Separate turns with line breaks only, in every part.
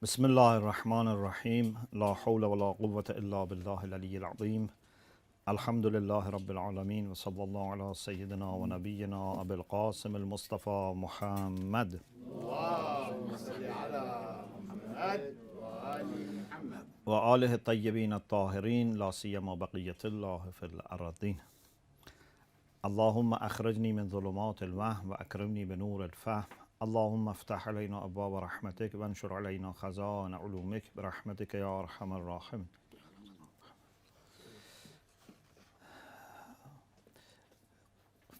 بسم الله الرحمن الرحيم. لا حول ولا قوة إلا بالله العلي العظيم. الحمد لله رب العالمين، وصلى الله على سيدنا ونبينا أبي القاسم المصطفى محمد.
اللهم صل على محمد وآل محمد
وآله الطيبين الطاهرين، لا سيما بقية الله في الأراضين. اللهم أخرجني من ظلمات الوهم وأكرمني بنور الفهم. اللهم افتح علينا أبواب رحمتك وانشر علينا خزائن علومك برحمتك يا أرحم الراحمين.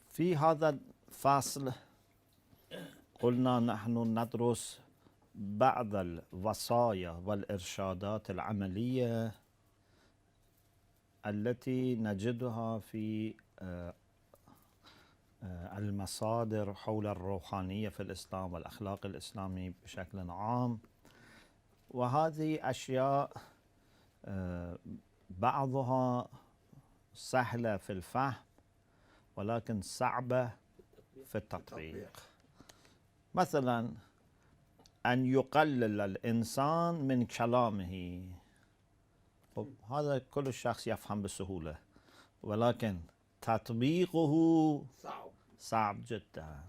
في هذا الفصل قلنا نحن ندرس بعض الوصايا والإرشادات العملية التي نجدها في المصادر حول الروحانية في الإسلام والأخلاق الإسلامي بشكل عام. وهذه أشياء بعضها سهلة في الفهم ولكن صعبة في التطبيق. مثلا أن يقلل الإنسان من كلامه، هذا كل الشخص يفهم بسهولة، ولكن تطبيقه صعب جدا.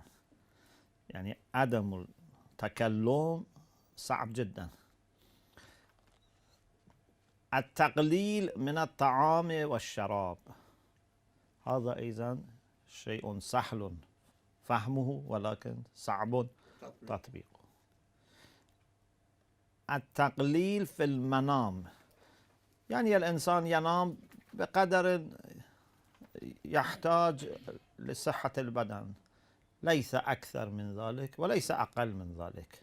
يعني عدم التكلم صعب جدا. التقليل من الطعام والشراب، هذا أيضا شيء سهل فهمه ولكن صعب تطبيقه. التقليل في المنام، يعني الإنسان ينام بقدر يحتاج لصحة البدن، ليس أكثر من ذلك وليس أقل من ذلك،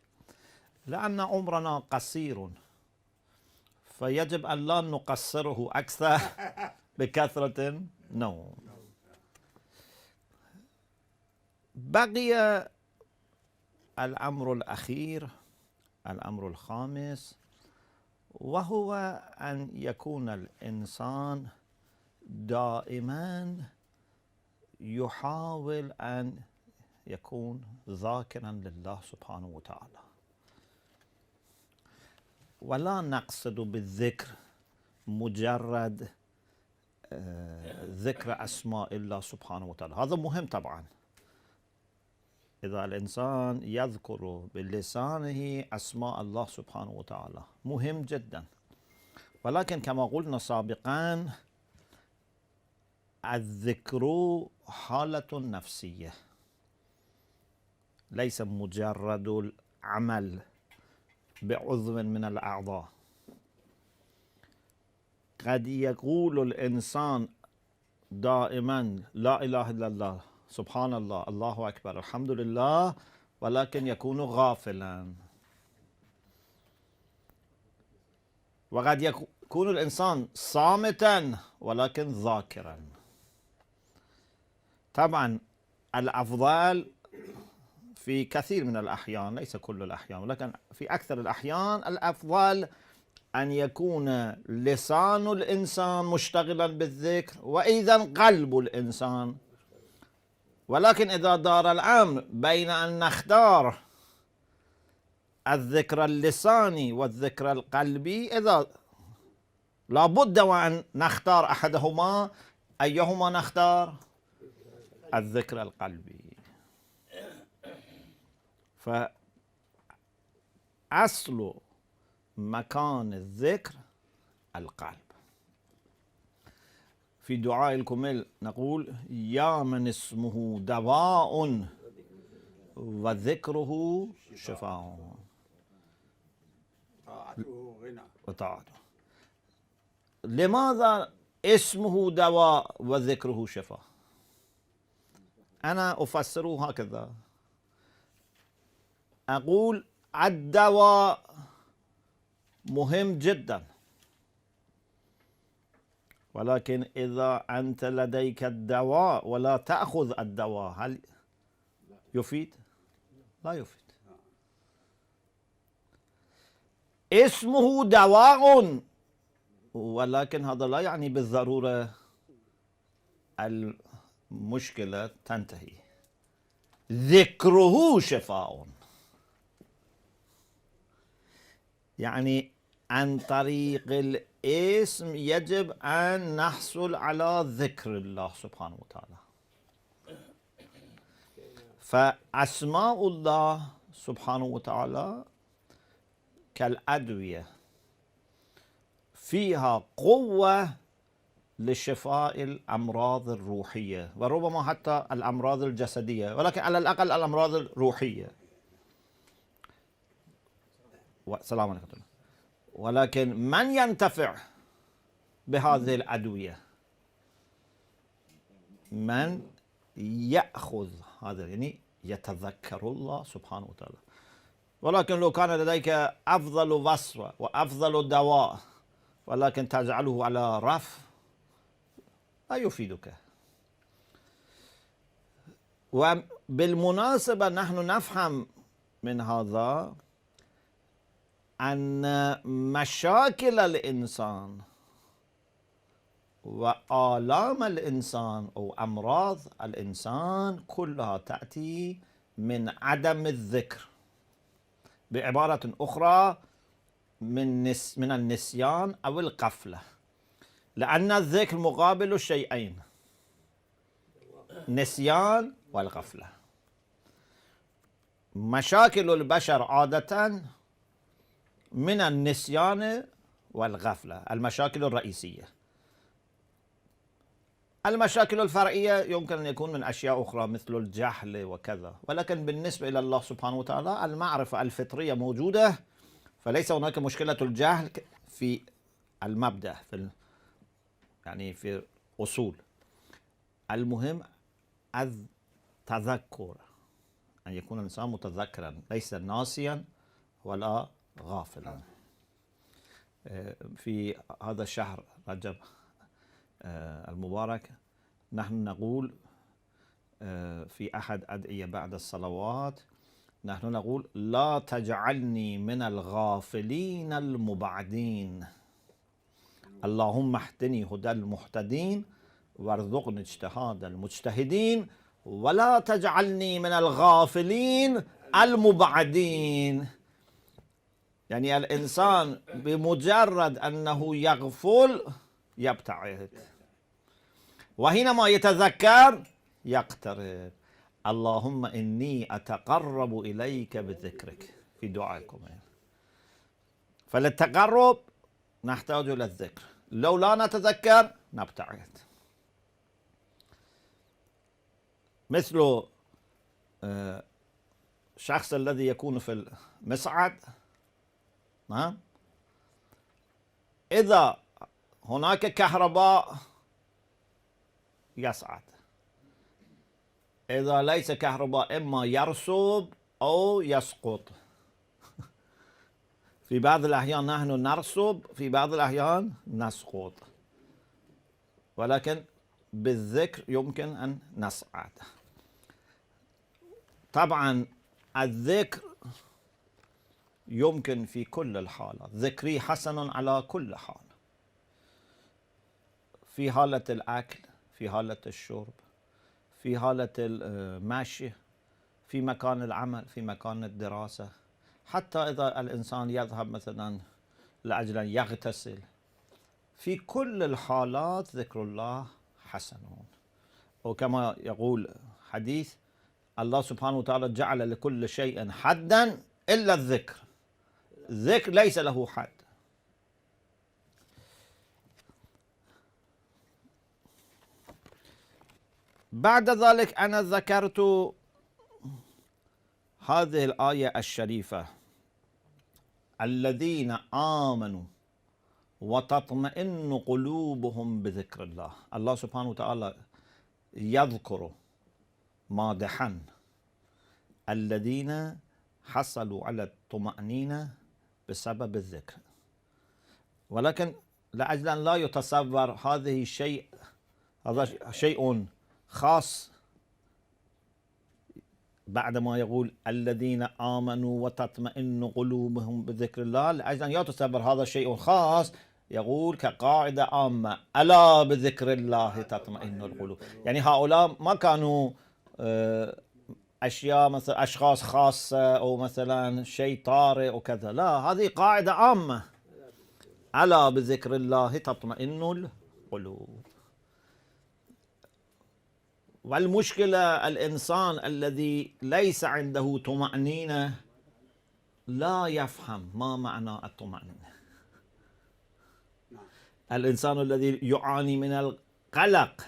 لأن عمرنا قصير فيجب أن لا نقصره أكثر بكثرة النوم. بقي الأمر الأخير، الأمر الخامس، وهو أن يكون الإنسان دائما يحاول أن يكون ذاكرا لله سبحانه وتعالى، ولا نقصد بالذكر مجرد ذكر أسماء الله سبحانه وتعالى، هذا مهم طبعا. إذا الإنسان يذكر بلسانه أسماء الله سبحانه وتعالى مهم جدا، ولكن كما قلنا سابقا الذكر حالة نفسية، ليس مجرد العمل بعضو من الأعضاء. قد يقول الإنسان دائما لا إله إلا الله، سبحان الله، الله أكبر، الحمد لله، ولكن يكون غافلا. وقد يكون الإنسان صامتا ولكن ذاكرا. طبعا الأفضل في كثير من الأحيان، ليس كل الأحيان ولكن في أكثر الأحيان، الأفضل أن يكون لسان الإنسان مشتغلا بالذكر وإذا قلب الإنسان. ولكن إذا دار الأمر بين أن نختار الذكر اللساني والذكر القلبي، إذا لابد وأن نختار أحدهما، أيهما نختار؟ الذكر القلبي. فأصل مكان الذكر القلب. في دعاء الكمل نقول يا من اسمه دواء وذكره شفاء وطاعته. لماذا اسمه دواء وذكره شفاء؟ أنا أفسره هكذا، أقول الدواء مهم جدا، ولكن إذا أنت لديك الدواء ولا تأخذ الدواء، هل يفيد؟ لا يفيد. اسمه دواء، ولكن هذا لا يعني بالضرورة المشكلة تنتهي. ذكره شفاء، يعني عن طريق الاسم يجب أن نحصل على ذكر الله سبحانه وتعالى. فأسماء الله سبحانه وتعالى كالأدوية فيها قوة لشفاء الأمراض الروحية وربما حتى الأمراض الجسدية، ولكن على الأقل الأمراض الروحية. السلام عليكم. ولكن من ينتفع بهذه الأدوية؟ من يأخذ هذا، يعني يتذكر الله سبحانه وتعالى. ولكن لو كان لديك أفضل وصفة وأفضل دواء ولكن تجعله على رف لا يفيدك. وبالمناسبة نحن نفهم من هذا أن مشاكل الإنسان وآلام الإنسان أو أمراض الإنسان كلها تأتي من عدم الذكر. بعبارة أخرى من النسيان أو الغفلة، لأن الذكر مقابل الشيئين، نسيان والغفلة. مشاكل البشر عادة من النسيان والغفلة، المشاكل الرئيسية. المشاكل الفرعية يمكن أن يكون من أشياء أخرى مثل الجهل وكذا، ولكن بالنسبة إلى الله سبحانه وتعالى المعرفة الفطرية موجودة، فليس هناك مشكلة الجهل في المبدأ، يعني في أصول. المهم التذكر، أن يكون الإنسان متذكرا ليس ناسيا ولا غافلا. في هذا الشهر رجب المبارك نحن نقول في أحد أدعية بعد الصلوات، نحن نقول: لا تجعلني من الغافلين المبعدين، اللهم اهدني هدى المهتدين وارزقني اجتهاد المجتهدين ولا تجعلني من الغافلين المبعدين. يعني الإنسان بمجرد أنه يغفل يبتعد، وحينما يتذكر يقترب. اللهم إني أتقرب إليك بذكرك في دعائكم. فللتقرب نحتاج إلى الذكر، لو لا نتذكر نبتعد. مثل الشخص الذي يكون في المصعد، نعم، إذا هناك كهرباء يصعد، إذا ليس كهرباء إما يرسب أو يسقط. في بعض الأحيان نحن نرسب، في بعض الأحيان نسقط، ولكن بالذكر يمكن أن نصعد. طبعا الذكر يمكن في كل الحالات، ذكري حسن على كل حال، في حالة الأكل، في حالة الشرب، في حالة المشي، في مكان العمل، في مكان الدراسة، حتى إذا الإنسان يذهب مثلا لأجل أن يغتسل، في كل الحالات ذكر الله حسن. وكما يقول حديث: الله سبحانه وتعالى جعل لكل شيء حدا إلا الذكر، الذكر ليس له حد. بعد ذلك أنا ذكرت هذه الآية الشريفة: الذين آمنوا وتطمئن قلوبهم بذكر الله. الله سبحانه وتعالى يذكر مادحا الذين حصلوا على الطمأنينة بسبب الذكر، ولكن لأجل أن لا يتصور هذا شيء خاص بعدما يقول الذين آمنوا وتطمئن قلوبهم بذكر الله، لأجل أن يتصور هذا شيء خاص يقول كقاعدة عامة: ألا بذكر الله تطمئن القلوب. يعني هؤلاء ما كانوا أشياء مثل أشخاص خاصة أو مثلا شيء طارئ وكذا، لا، هذه قاعدة عامة. ألا بذكر الله تطمئن القلوب. والمشكلة الإنسان الذي ليس عنده طمأنينة لا يفهم ما معنى الطمأنينة. الإنسان الذي يعاني من القلق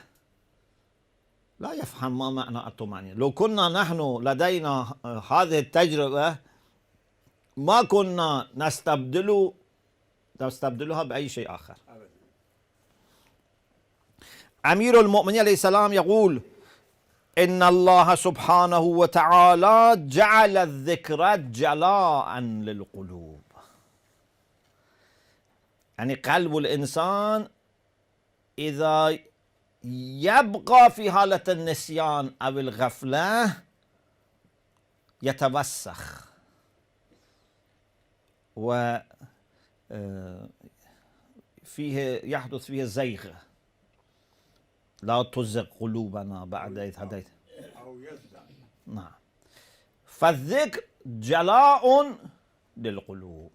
لا يفهم ما معنى الطمأنينة. لو كنا نحن لدينا هذه التجربة ما كنا نستبدلها بأي شيء آخر. أمير المؤمنين عليه السلام يقول: إن الله سبحانه وتعالى جعل الذكر جلاء للقلوب. يعني قلب الإنسان إذا يبقى في حالة النسيان أو الغفلة يتوسخ وفيه يحدث فيه زيغ. لا تزغ قلوبنا بعد إذ هديت. نعم. فالذكر جلاء للقلوب،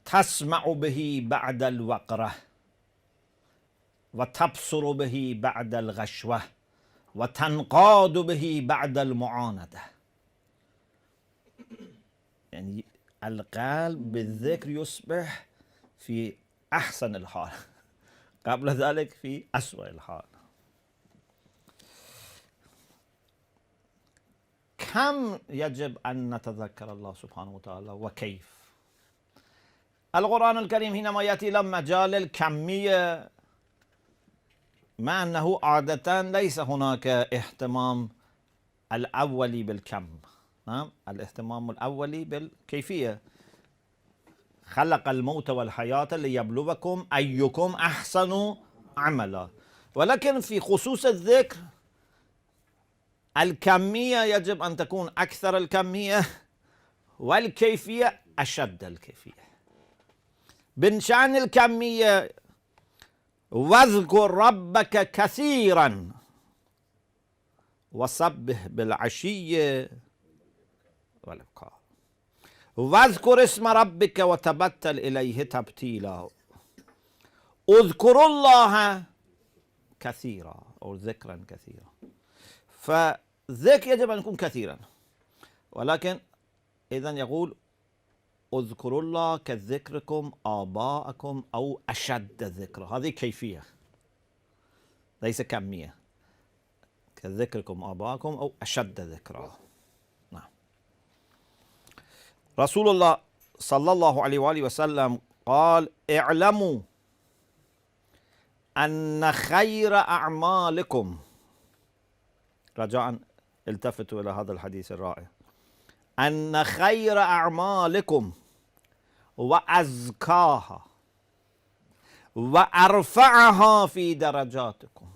تسمع به بعد الوقرة، وتبصر به بعد الغشوة، وتنقاد به بعد المعاندة. يعني القلب بالذكر يصبح في أحسن الحال، قبل ذلك في أسوأ الحال. كم يجب أن نتذكر الله سبحانه وتعالى وكيف؟ القرآن الكريم حينما يأتي إلى مجال الكمية، مع أنه عادة ليس هناك اهتمام الأولي بالكم، نعم، الاهتمام الأولي بالكيفية. خلق الموت والحياة ليبلوكم أيكم أحسن عملا. ولكن في خصوص الذكر الكمية يجب أن تكون أكثر الكمية، والكيفية أشد الكيفية. من شأن الكمية: واذكر ربك كثيرا وسبح بالعشي والإبكار، واذكر اسم ربك وتبتل إليه تبتيلا. اذكروا الله كثيرا أو ذكرا كثيرا. فالذكر يجب أن يكون كثيرا، ولكن إذن يقول: اذكروا الله كذكركم آباءكم أو أشد ذكرا. هذه كيفية ليس كمية. كذكركم آباءكم أو أشد ذكرا. نعم. رسول الله صلى الله عليه وآله وسلم قال: اعلموا أن خير أعمالكم، رجاء التفتوا إلى هذا الحديث الرائع، أن خير أعمالكم وأزكاها وأرفعها في درجاتكم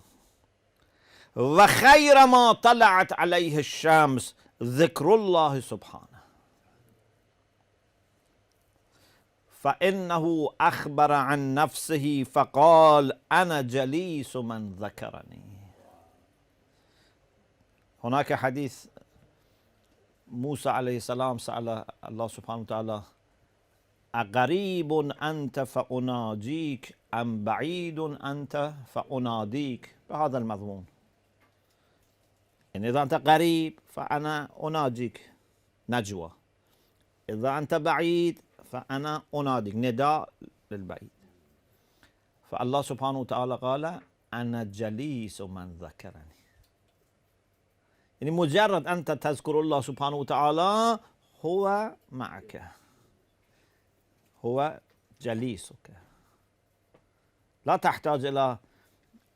وخير ما طلعت عليه الشمس ذكر الله سبحانه، فإنه أخبر عن نفسه فقال: أنا جليس من ذكرني. هناك حديث موسى عليه السلام سأل الله سبحانه وتعالى: أقريب أنت فأناجيك أم بعيد أنت فأناديك، بهذا المضمون. يعني إذا أنت قريب فأنا أناجيك نجوى، إذا أنت بعيد فأنا أناديك نداء للبعيد. فالله سبحانه وتعالى قال: أنا جليس من ذكرني. يعني مجرد أنت تذكر الله سبحانه وتعالى هو معك، هو جليسك. لا تحتاج إلى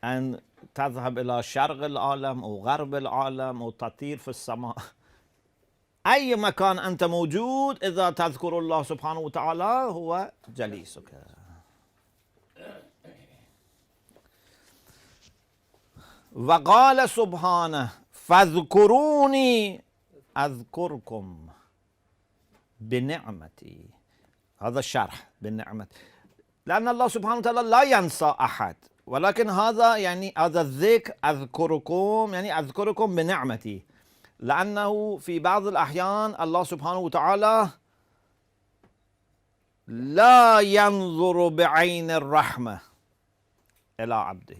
أن تذهب إلى شرق العالم أو غرب العالم أو تطير في السماء. أي مكان أنت موجود إذا تذكر الله سبحانه وتعالى هو جليسك. وقال سبحانه: فاذكروني أذكركم بنعمتي. هذا الشرح بالنعمة، لأن الله سبحانه وتعالى لا ينسى أحد، ولكن هذا يعني هذا الذكر أذكركم يعني أذكركم بنعمتي، لأنه في بعض الأحيان الله سبحانه وتعالى لا ينظر بعين الرحمة إلى عبده،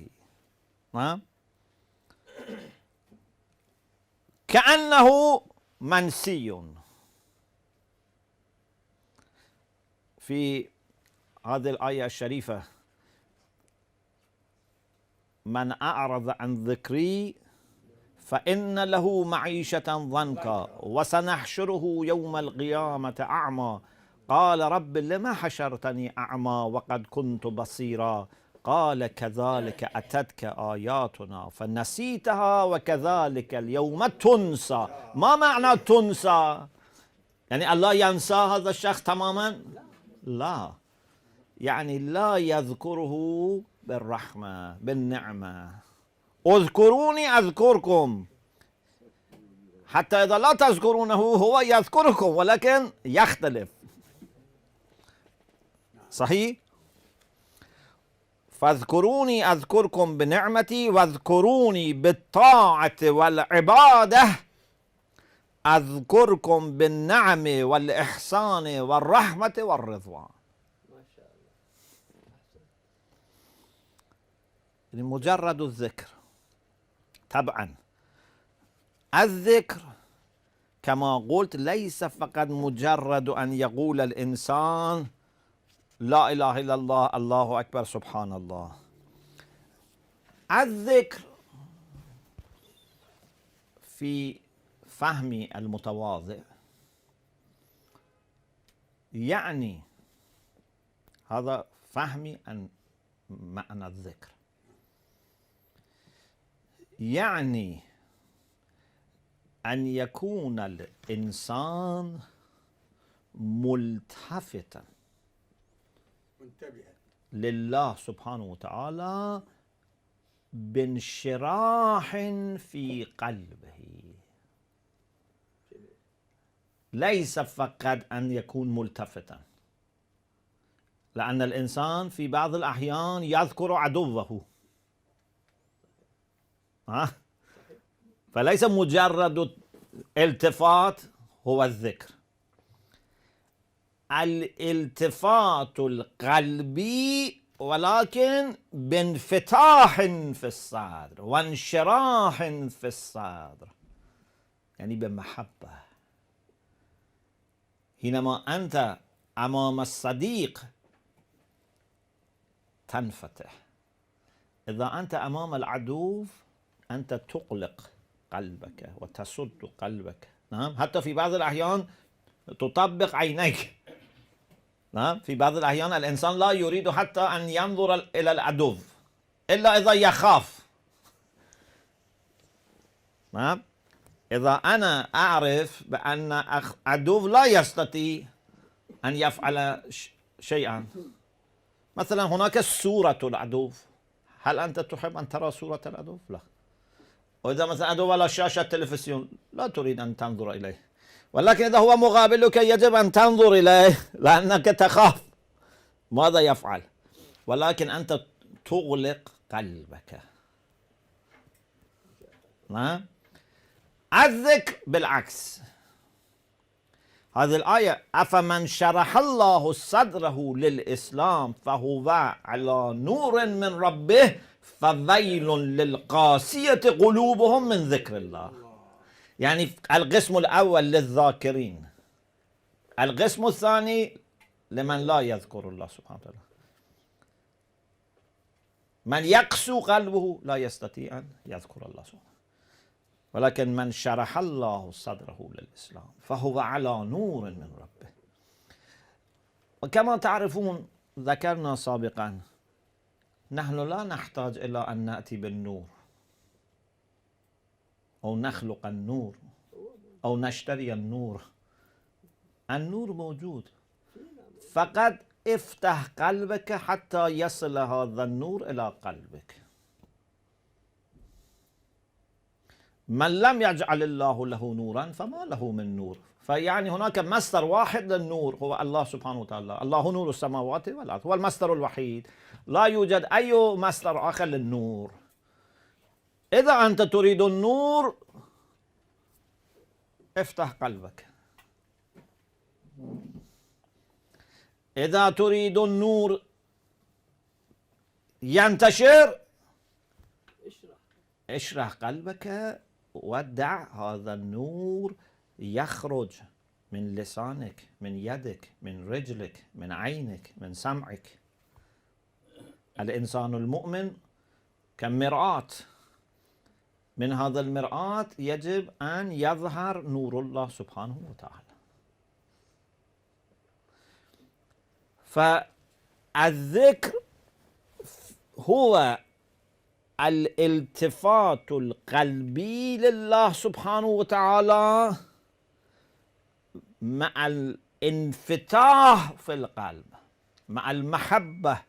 كأنه منسي. في هذه الآية الشريفة: من أعرض عن ذكري فإن له معيشة ضنكا وسنحشره يوم القيامة أعمى قال رب لما حشرتني أعمى وقد كنت بصيرا قال كذلك أتتك آياتنا فنسيتها وكذلك اليوم تنسى. ما معنى تنسى؟ يعني الله ينسى هذا الشخص تماما؟ لا، يعني لا يذكره بالرحمة بالنعمة. اذكروني أذكركم، حتى إذا لا تذكرونه هو يذكركم ولكن يختلف. صحيح؟ فاذكروني أذكركم بنعمتي واذكروني بالطاعة والعبادة أذكركم بالنعم والإحسان والرحمة والرضوان. مجرد الذكر. طبعا الذكر كما قلت ليس فقط مجرد أن يقول الإنسان لا إله إلا الله الله أكبر سبحان الله. الذكر في فهمي المتواضع يعني هذا فهمي عن معنى الذكر، يعني أن يكون الإنسان ملتفتا
منتبها
لله سبحانه وتعالى بانشراح في قلبه، ليس فقط أن يكون ملتفتا، لأن الإنسان في بعض الأحيان يذكر عدوه، فليس مجرد التفات هو الذكر. الالتفات القلبي ولكن بانفتاح في الصدر وانشراح في الصدر، يعني بمحبة. حينما أنت أمام الصديق تنفتح، إذا أنت أمام العدو أنت تغلق قلبك وتسد قلبك. نعم، حتى في بعض الأحيان تطبق عينيك. نعم، في بعض الأحيان الإنسان لا يريد حتى أن ينظر إلى العدو إلا إذا يخاف. نعم، إذا أنا أعرف بأن عدو لا يستطيع أن يفعل شيئا، مثلا هناك صورة العدو، هل أنت تحب أن ترى صورة العدو؟ لا. وإذا مثلا عدو على شاشة التلفزيون لا تريد أن تنظر إليه، ولكن إذا هو مقابلك يجب أن تنظر إليه لأنك تخاف ماذا يفعل، ولكن أنت تغلق قلبك. نعم. الذكر بالعكس، هذه الآية أفمن شرح الله صدره للإسلام فهو على نور من ربه فويل للقاسية قلوبهم من ذكر الله. يعني القسم الأول للذاكرين، القسم الثاني لمن لا يذكر الله سبحانه وتعالى. من يقسو قلبه لا يستطيع أن يذكر الله سبحانه، ولكن من شرح الله صدره للإسلام فهو على نور من ربه. وكما تعرفون ذكرنا سابقا نحن لا نحتاج إلى أن نأتي بالنور أو نخلق النور أو نشتري النور. النور موجود، فقط افتح قلبك حتى يصل هذا النور إلى قلبك. من لم يجعل الله له نورا فما له من نور. فيعني هناك مصدر واحد للنور هو الله سبحانه وتعالى، الله نور السماوات والأرض، هو المصدر الوحيد. لا يوجد أي مصدر آخر للنور. إذا أنت تريد النور افتح قلبك. إذا تريد النور ينتشر اشرح قلبك ودع هذا النور يخرج من لسانك، من يدك، من رجلك، من عينك، من سمعك. الإنسان المؤمن كمرآة، من هذا المرآة يجب أن يظهر نور الله سبحانه وتعالى. فالذكر هو الالتفات القلبي لله سبحانه وتعالى مع الانفتاح في القلب، مع المحبة،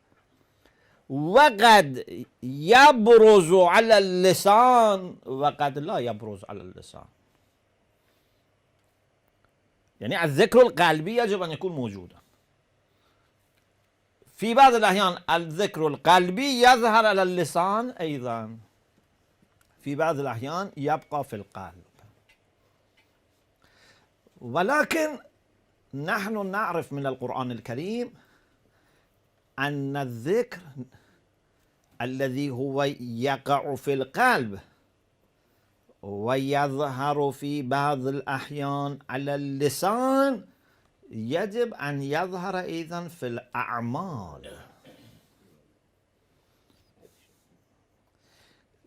وقد يبرز على اللسان وقد لا يبرز على اللسان. يعني الذكر القلبي يجب أن يكون موجودا. في بعض الأحيان الذكر القلبي يظهر على اللسان أيضا، في بعض الأحيان يبقى في القلب. ولكن نحن نعرف من القرآن الكريم أن الذكر الذي هو يقع في القلب ويظهر في بعض الأحيان على اللسان يجب أن يظهر أيضا في الأعمال.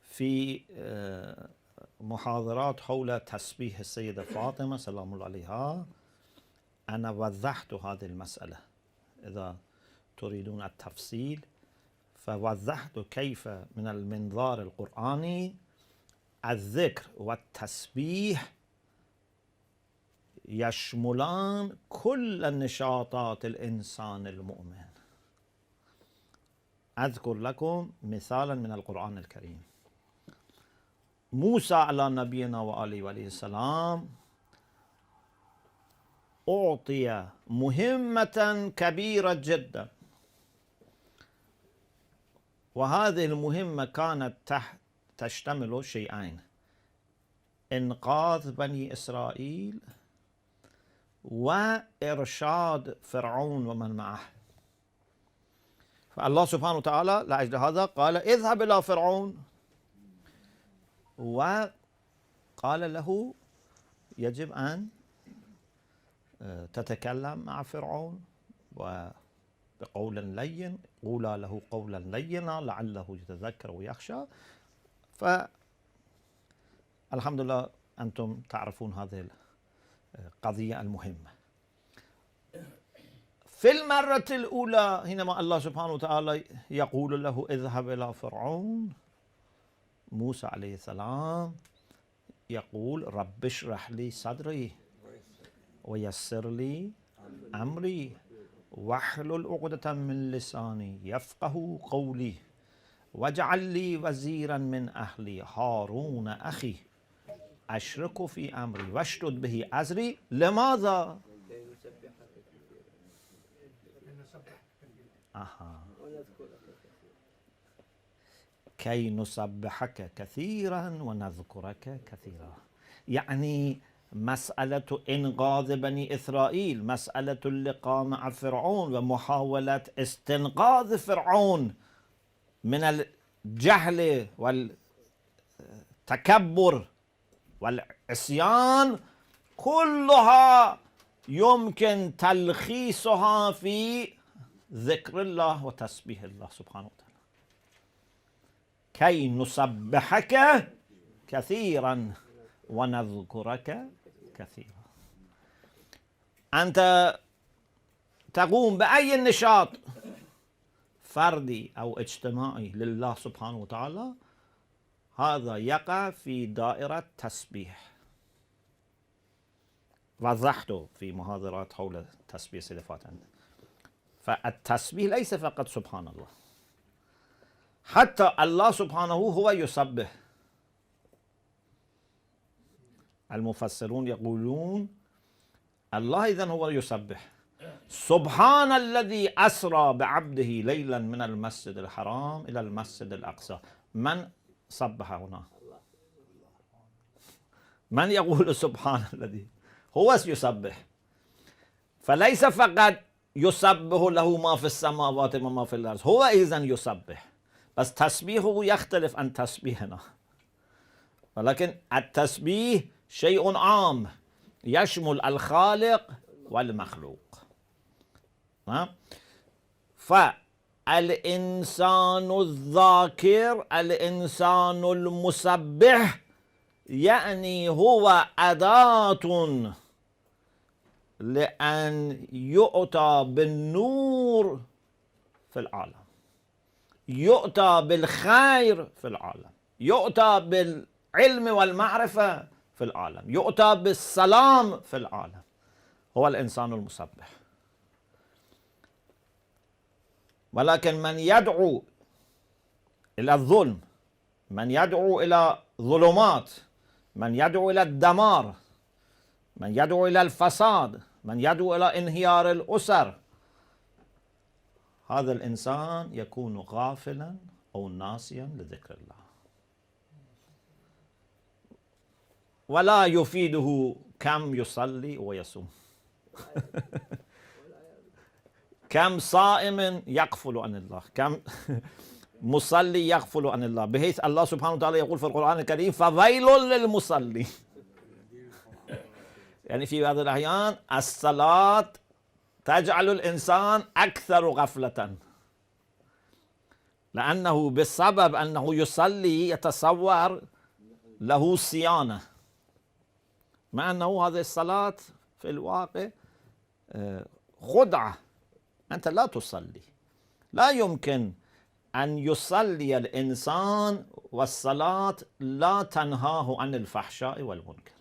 في محاضرات حول تسبيح السيدة فاطمة سلام الله عليها أنا وضحت هذه المسألة. إذا تريدون التفصيل فوضحت كيف من المنظار القرآني الذكر والتسبيح يشملان كل نشاطات الإنسان المؤمن. أذكر لكم مثالا من القرآن الكريم. موسى على نبينا وآله وعليه السلام أعطي مهمة كبيرة جدا، وهذه المهمة كانت تشتمل شيئين: إنقاذ بني إسرائيل وإرشاد فرعون ومن معه. فالله سبحانه وتعالى لأجل هذا قال اذهب إلى فرعون، وقال له يجب أن تتكلم مع فرعون وبقول لين، قولا له قولا لينا لعله يتذكر ويخشى. فالحمد لله أنتم تعرفون هذه القضية المهمة. في المرة الأولى حينما الله سبحانه وتعالى يقول له اذهب إلى فرعون، موسى عليه السلام يقول رب اشرح لي صدري ويسر لي أمري واحلل عقدة من لساني يفقه قولي واجعل لي وزيرا من أهلي هارون أخي أشرك في أمري واشدد به أزري. لماذا؟ كي نسبحك كثيرا ونذكرك كثيرا. يعني مسألة إنقاذ بني إسرائيل، مسألة اللقاء مع فرعون ومحاولة استنقاذ فرعون من الجهل والتكبر والعصيان، كلها يمكن تلخيصها في ذكر الله وتسبيح الله سبحانه وتعالى. كي نسبحك كثيرا ونذكرك كثيرا. أنت تقوم بأي نشاط فردي أو اجتماعي لله سبحانه وتعالى، هذا يقع في دائرة تسبيح. وضحته في محاضرات حول تسبيح السيدة فاطمة. فالتسبيح ليس فقط سبحان الله، حتى الله سبحانه هو يسبح. المفسرون يقولون الله إذن هو يسبح، سبحان الذي أسرى بعبده ليلا من المسجد الحرام إلى المسجد الأقصى. من سبح هنا؟ من يقول سبحان الذي؟ هو يسبح. فليس فقط يسبح له ما في السماوات وما في الأرض، هو إذن يسبح، بس تسبيحه يختلف عن تسبيحنا. ولكن التسبيح شيء عام يشمل الخالق والمخلوق. فالإنسان الذاكر، الإنسان المسبح، يعني هو أداة لأن يؤتى بالنور في العالم، يؤتى بالخير في العالم، يؤتى بالعلم والمعرفة في العالم، يؤتى بالسلام في العالم. هو الإنسان المسبح. ولكن من يدعو إلى الظلم، من يدعو إلى ظلمات، من يدعو إلى الدمار، من يدعو إلى الفساد، من يدعو إلى انهيار الأسر، هذا الإنسان يكون غافلا أو ناسيا لذكر الله، ولا يفيده كم يصلي ويصوم كم صائم يغفل عن الله، كم مصلي يغفل عن الله، بحيث الله سبحانه وتعالى يقول في القرآن الكريم فويل للمصلي. يعني في بعض الأحيان الصلاة تجعل الإنسان أكثر غفلة، لأنه بسبب أنه يصلي يتصور له صيانة، مع أنه هذه الصلاة في الواقع خدعة. أنت لا تصلي، لا يمكن أن يصلي الإنسان والصلاة لا تنهاه عن الفحشاء والمنكر.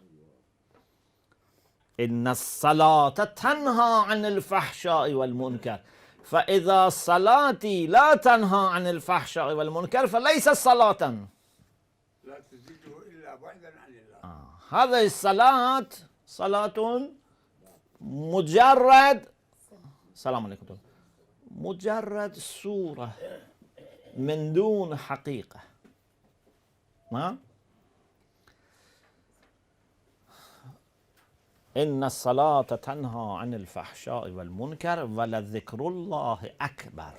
إن الصلاة تنهى عن الفحشاء والمنكر، فإذا صلاتي لا تنهى عن الفحشاء والمنكر فليست صلاة،
لا تزيده إلا بعدا عن الله.
هذه الصلاة صلاة مجرد، السلام عليكم، مجرد صورة من دون حقيقة. إن الصلاة تنهى عن الفحشاء والمنكر ولذكر الله أكبر.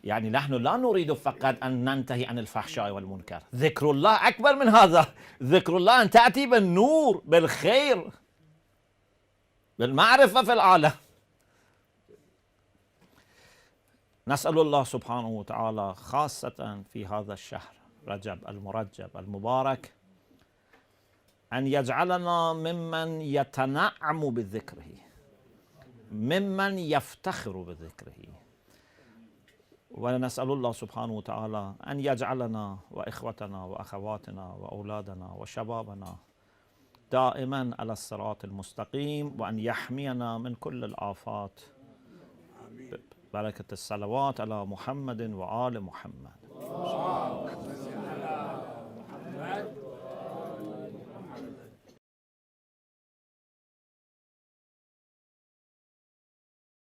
يعني نحن لا نريد فقط أن ننتهي عن الفحشاء والمنكر، ذكر الله أكبر من هذا. ذكر الله أن تأتي بالنور، بالخير، بالمعرفة في العالم. نسأل الله سبحانه وتعالى خاصة في هذا الشهر رجب المرجب المبارك أن يجعلنا ممن يتنعم بذكره، ممن يفتخر بذكره. ونسأل الله سبحانه وتعالى أن يجعلنا وإخوتنا وأخواتنا وأولادنا وشبابنا دائما على الصراط المستقيم، وأن يحمينا من كل الآفات. بركة الصلوات على محمد وآل محمد.